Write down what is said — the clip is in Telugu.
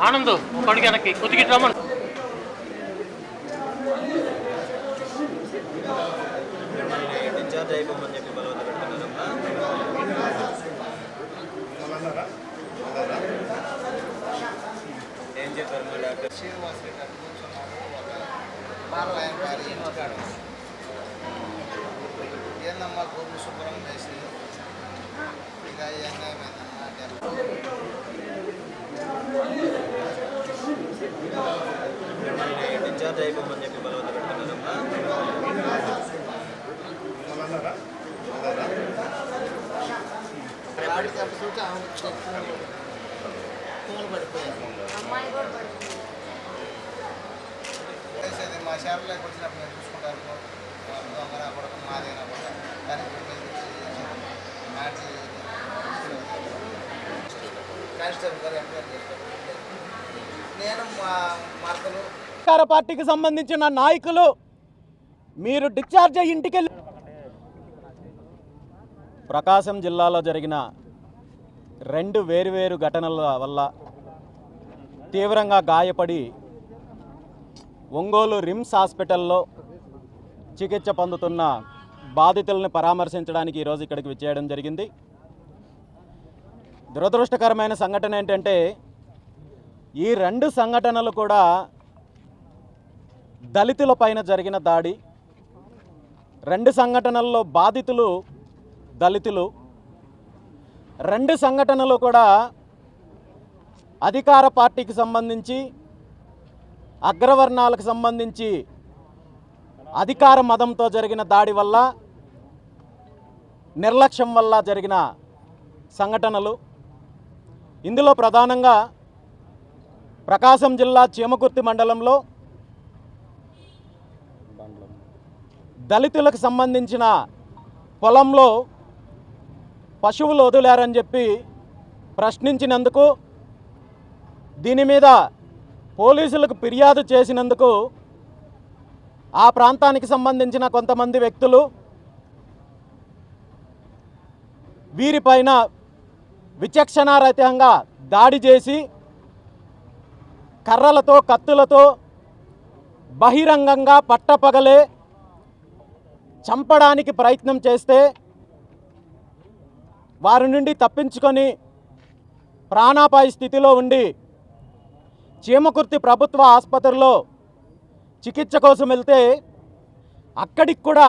ఆనందు ఒకడికి వెనక్కి కొద్దిగా రమ్మను. డిశ్చార్జ్ అయిపోమని చెప్పి బలవంత పెడుతున్నారమ్మా. ఏం చెప్పారు మా డాక్టర్? శ్రీనివాస్ రెడ్డి అని కూర్చున్నాడు. ఒక బాలయ్య గారి ఇంటికాడు ఏందమ్మా గోర్లు శుభ్రం చేసి ఇక అన్యాయమైందమ్మా డిశ్చార్జ్ అయిపోమని చెప్పి బలవంత పెడుతున్నారమ్మా. చూసి ఆమె పడిపోయాను. మా షాప్లోకి వచ్చినప్పుడు నేను చూసుకుంటాను. దొంగన కూడా మాదేనా కూడా కానీ కానిస్టేబుల్ గారు ఎంక్వైరీ చేస్తారు. నేను మా మార్తలు అధికార పార్టీకి సంబంధించిన నాయకులు మీరు డిశ్చార్జ్ అయ్యి ఇంటికి ప్రకాశం జిల్లాలో జరిగిన రెండు వేరువేరు ఘటనల వల్ల తీవ్రంగా గాయపడి ఒంగోలు రిమ్స్ హాస్పిటల్లో చికిత్స పొందుతున్న బాధితులను పరామర్శించడానికి ఈరోజు ఇక్కడికి విచ్చేయడం జరిగింది. దురదృష్టకరమైన సంఘటన ఏంటంటే ఈ రెండు సంఘటనలు కూడా దళితుల పైన జరిగిన దాడి. రెండు సంఘటనల్లో బాధితులు దళితులు. రెండు సంఘటనలు కూడా అధికార పార్టీకి సంబంధించి అగ్రవర్ణాలకు సంబంధించి అధికార మదంతో జరిగిన దాడి వల్ల నిర్లక్ష్యం వల్ల జరిగిన సంఘటనలు. ఇందులో ప్రధానంగా ప్రకాశం జిల్లా చీమకుర్తి మండలంలో దళితులకు సంబంధించిన పొలంలో పశువులు వదిలారని చెప్పి ప్రశ్నించినందుకు, దీని మీద పోలీసులకు ఫిర్యాదు చేసినందుకు ఆ ప్రాంతానికి సంబంధించిన కొంతమంది వ్యక్తులు వీరిపైన విచక్షణారహితంగా దాడి చేసి కర్రలతో కత్తులతో బహిరంగంగా పట్టపగలే చంపడానికి ప్రయత్నం చేస్తే వారి నుండి తప్పించుకొని ప్రాణాపాయ స్థితిలో ఉండి చీమకుర్తి ప్రభుత్వ ఆసుపత్రిలో చికిత్స కోసం వెళ్తే అక్కడికి కూడా